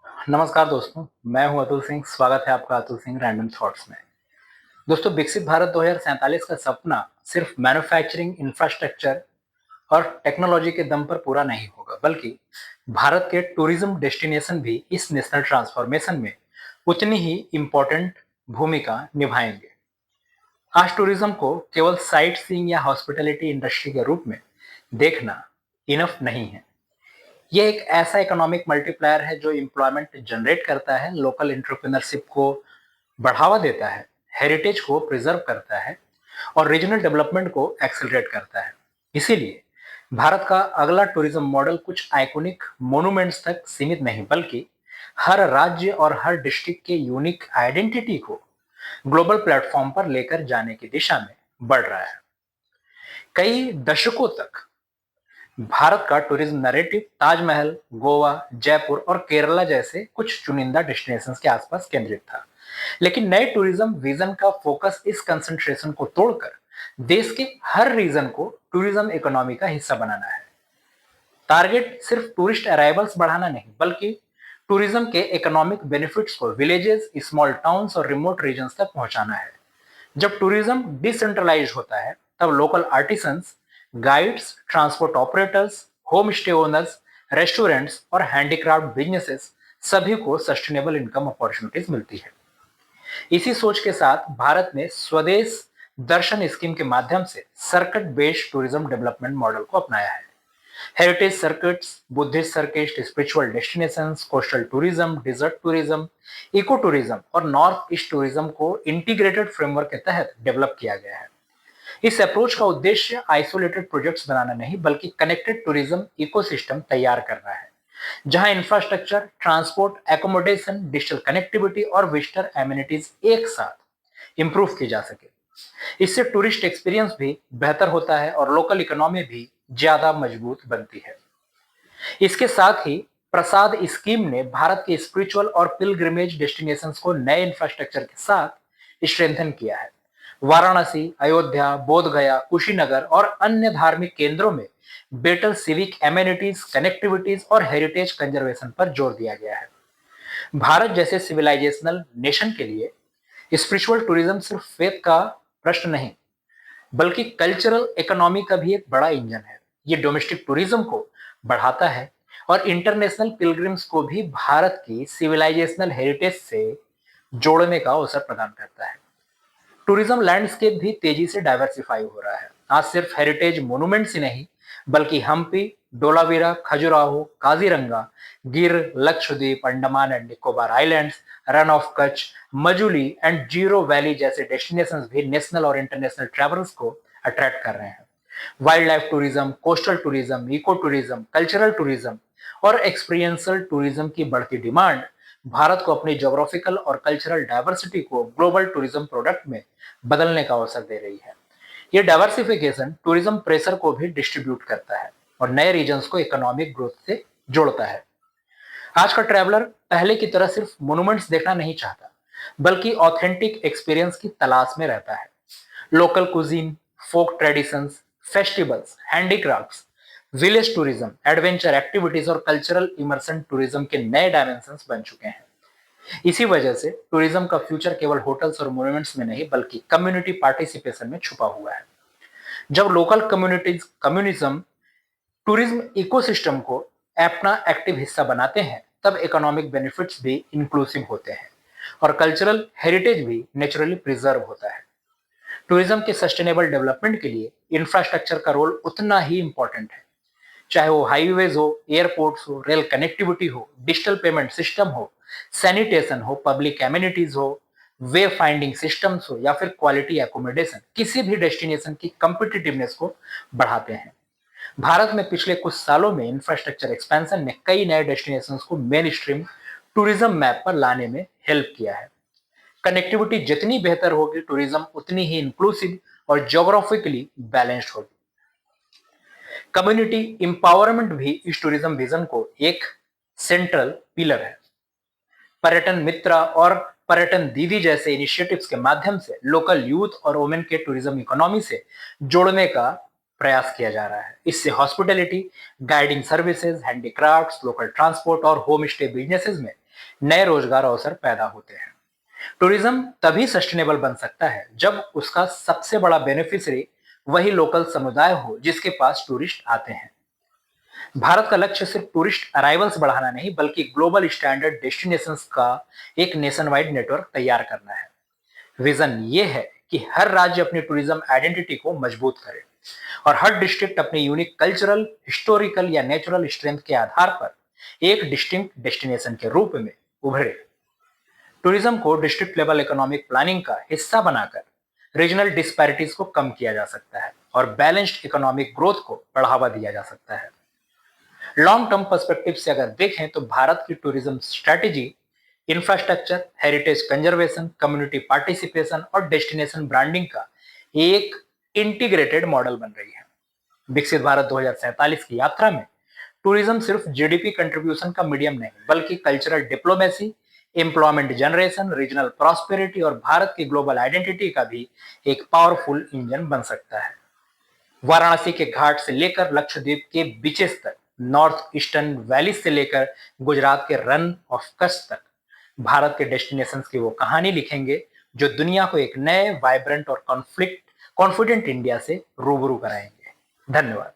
नमस्कार दोस्तों, मैं हूं अतुल सिंह। स्वागत है आपका अतुल सिंह रैंडम थॉट्स में। दोस्तों, विकसित भारत 2047 का सपना सिर्फ मैन्युफैक्चरिंग इंफ्रास्ट्रक्चर और टेक्नोलॉजी के दम पर पूरा नहीं होगा, बल्कि भारत के टूरिज्म डेस्टिनेशन भी इस नेशनल ट्रांसफॉर्मेशन में उतनी ही इम्पोर्टेंट भूमिका निभाएंगे। आज टूरिज्म को केवल साइट सीइंग या हॉस्पिटैलिटी इंडस्ट्री के रूप में देखना इनफ नहीं है। ये एक ऐसा इकोनॉमिक मल्टीप्लायर है जो एम्प्लॉयमेंट जनरेट करता है, लोकल एंटरप्रेन्योरशिप को बढ़ावा देता है, हेरिटेज को प्रिजर्व करता है और रीजनल डेवलपमेंट को एक्सेलरेट करता है। इसीलिए भारत का अगला टूरिज्म मॉडल कुछ आइकॉनिक मोनूमेंट्स तक सीमित नहीं, बल्कि हर राज्य और हर डिस्ट्रिक्ट के यूनिक आइडेंटिटी को ग्लोबल प्लेटफॉर्म पर लेकर जाने की दिशा में बढ़ रहा है। कई दशकों तक भारत का टूरिज्म नैरेटिव ताजमहल, गोवा, जयपुर और केरला जैसे कुछ चुनिंदा डेस्टिनेशंस के आसपास केंद्रित था। लेकिन नए टूरिज्म विजन का फोकस इस कंसंट्रेशन को तोड़कर देश के हर रीजन को टूरिज्म इकोनॉमी का हिस्सा बनाना है। टारगेट सिर्फ टूरिस्ट अराइवल्स बढ़ाना नहीं, बल्कि टूरिज्म के इकोनॉमिक बेनिफिट्स को विलेजेस, स्मॉल टाउन्स और रिमोट रीजन्स तक पहुंचाना है। जब टूरिज्म डिसेंट्रलाइज होता है, तब local artisans, guides, transport operators, home stay owners, restaurants और हैंडीक्राफ्ट बिजनेसेस सभी को सस्टेनेबल इनकम अपॉर्चुनिटीज मिलती है। इसी सोच के साथ भारत ने स्वदेश दर्शन स्कीम के माध्यम से circuit based tourism development model को अपनाया है। Heritage circuits, Buddhist circuit, spiritual destinations, coastal tourism, desert tourism, eco tourism और नॉर्थ ईस्ट टूरिज्म को इंटीग्रेटेड फ्रेमवर्क के तहत डेवलप किया गया है। इस अप्रोच का उद्देश्य आइसोलेटेड प्रोजेक्ट्स बनाना नहीं, बल्कि कनेक्टेड टूरिज्म इकोसिस्टम तैयार करना है, जहां infrastructure, transport, accommodation, digital connectivity और विजिटर एमिनिटीज एक साथ इंप्रूव की जा सके। इससे टूरिस्ट एक्सपीरियंस भी बेहतर होता है और लोकल इकोनॉमी भी ज्यादा मजबूत बनती है। इसके साथ ही प्रसाद स्कीम ने भारत के स्पिरिचुअल और पिलग्रिमेज डेस्टिनेशंस को नए इंफ्रास्ट्रक्चर के साथ स्ट्रेंथन किया है। वाराणसी, अयोध्या, बोध गया, कुशीनगर और अन्य धार्मिक केंद्रों में बेटर सिविक एमेनिटीज, कनेक्टिविटीज और हेरिटेज कंजर्वेशन पर जोर दिया गया है। भारत जैसे सिविलाइजेशनल नेशन के लिए स्पिरिचुअल टूरिज्म सिर्फ फेथ का प्रश्न नहीं, बल्कि कल्चरल इकोनॉमी का भी एक बड़ा इंजन है। ये डोमेस्टिक टूरिज्म को बढ़ाता है और इंटरनेशनल पिलग्रिम्स को भी भारत की सिविलाइजेशनल हेरिटेज से जोड़ने का अवसर प्रदान करता है। टूरिज्म लैंडस्केप भी तेजी से डाइवर्सिफाई हो रहा है। आज सिर्फ हेरिटेज मोनूमेंट्स ही नहीं, बल्कि Hampi, Dholavira, Khajuraho, Kaziranga, Gir, Lakshadweep, Andaman and Nicobar islands, Rann of Kutch, Majuli and Ziro valley जैसे डेस्टिनेशंस भी नेशनल और इंटरनेशनल ट्रैवलर्स को अट्रैक्ट कर रहे हैं। Wildlife tourism, coastal tourism, eco tourism, cultural tourism और एक्सपीरियंशियल टूरिज्म की बढ़ती डिमांड भारत को अपनी ज्योग्राफिकल और कल्चरल डाइवर्सिटी को ग्लोबल टूरिज्म प्रोडक्ट में बदलने का अवसर दे रही है। ये डाइवर्सिफिकेशन टूरिज्म प्रेशर को भी डिस्ट्रीब्यूट करता है और नए रीजन्स को इकोनॉमिक ग्रोथ से जोड़ता है। आज का ट्रैवलर पहले की तरह सिर्फ मोनूमेंट्स देखना नहीं चाहता, बल्कि ऑथेंटिक एक्सपीरियंस की तलाश में रहता है। Local cuisine, folk traditions, festivals, handicrafts, village tourism, adventure activities और कल्चरल इमर्सन टूरिज्म के नए डायमेंशंस बन चुके हैं। इसी वजह से टूरिज्म का फ्यूचर केवल होटल्स और मोन्यूमेंट्स में नहीं, बल्कि कम्युनिटी पार्टिसिपेशन में छुपा हुआ है। जब local communities communism tourism ecosystem को अपना एक्टिव हिस्सा बनाते हैं, तब इकोनॉमिक बेनिफिट्स भी इंक्लूसिव होते हैं और कल्चरल हेरिटेज भी नेचुरली प्रिजर्व होता है। टूरिज्म के सस्टेनेबल डेवलपमेंट के लिए इंफ्रास्ट्रक्चर का रोल उतना ही इंपॉर्टेंट है, चाहे वो हाईवेज हो, एयरपोर्ट्स हो, रेल कनेक्टिविटी हो, डिजिटल पेमेंट सिस्टम हो, सैनिटेशन हो, पब्लिक एमिनिटीज हो, वे फाइंडिंग सिस्टम्स हो या फिर क्वालिटी एकोमोडेशन, किसी भी डेस्टिनेशन की कम्पिटिटिवनेस को बढ़ाते हैं। भारत में पिछले कुछ सालों में इंफ्रास्ट्रक्चर एक्सपेंशन ने कई नए डेस्टिनेशंस को मेन स्ट्रीम टूरिज्म मैप पर लाने में हेल्प किया है। कनेक्टिविटी जितनी बेहतर होगी, टूरिज्म उतनी ही इंक्लूसिव और ज्योग्राफिकली बैलेंस्ड होगी। कम्युनिटी एम्पावरमेंट भी इस टूरिज्म विजन को एक सेंट्रल पिलर है। पर्यटन मित्रा और पर्यटन दीदी जैसे इनिशिएटिव्स के माध्यम से लोकल यूथ और वुमेन के टूरिज्म इकोनॉमी से जोड़ने का प्रयास किया जा रहा है। इससे hospitality, guiding services, handicrafts, local transport और होम स्टे बिजनेसेस में नए रोजगार अवसर पैदा होते हैं। टूरिज्म तभी सस्टेनेबल बन सकता है जब उसका सबसे बड़ा बेनिफिशियरी वही लोकल समुदाय हो जिसके पास टूरिस्ट आते हैं। भारत का लक्ष्य सिर्फ टूरिस्ट अराइवल्स बढ़ाना नहीं बल्कि ग्लोबल स्टैंडर्ड डेस्टिनेशंस का एक नेशन वाइड नेटवर्क तैयार करना है। विजन ये है कि हर राज्य अपनी टूरिज्म आइडेंटिटी को मजबूत करे और हर डिस्ट्रिक्ट अपने यूनिक कल्चरल, हिस्टोरिकल या नेचुरल स्ट्रेंथ के आधार पर एक डिस्टिंक्ट डेस्टिनेशन के रूप में उभरे। टूरिज्म को डिस्ट्रिक्ट लेवल इकोनॉमिक प्लानिंग का हिस्सा बनाकर रीजनल डिस्पैरिटीज को कम किया जा सकता है और बैलेंस्ड इकोनॉमिक ग्रोथ को बढ़ावा दिया जा सकता है। लॉन्ग टर्म पर्सपेक्टिव से अगर देखें तो भारत की tourism strategy infrastructure, heritage conservation, community participation और डेस्टिनेशन ब्रांडिंग का एक इंटीग्रेटेड मॉडल बन रही है। विकसित भारत 2047 की यात्रा में टूरिज्म सिर्फ जीडीपी कंट्रीब्यूशन का मीडियम नहीं बल्कि cultural diplomacy, employment generation, regional prosperity और भारत की ग्लोबल आइडेंटिटी का भी एक पावरफुल इंजन बन सकता है। वाराणसी के घाट से लेकर लक्षद्वीप के बीचेस तक, नॉर्थ ईस्टर्न वैली से लेकर गुजरात के रन ऑफ कच्छ तक भारत के डेस्टिनेशंस की वो कहानी लिखेंगे जो दुनिया को एक नए, वाइब्रेंट और कॉन्फ्लिक्ट कॉन्फिडेंट इंडिया से रूबरू कराएंगे। धन्यवाद।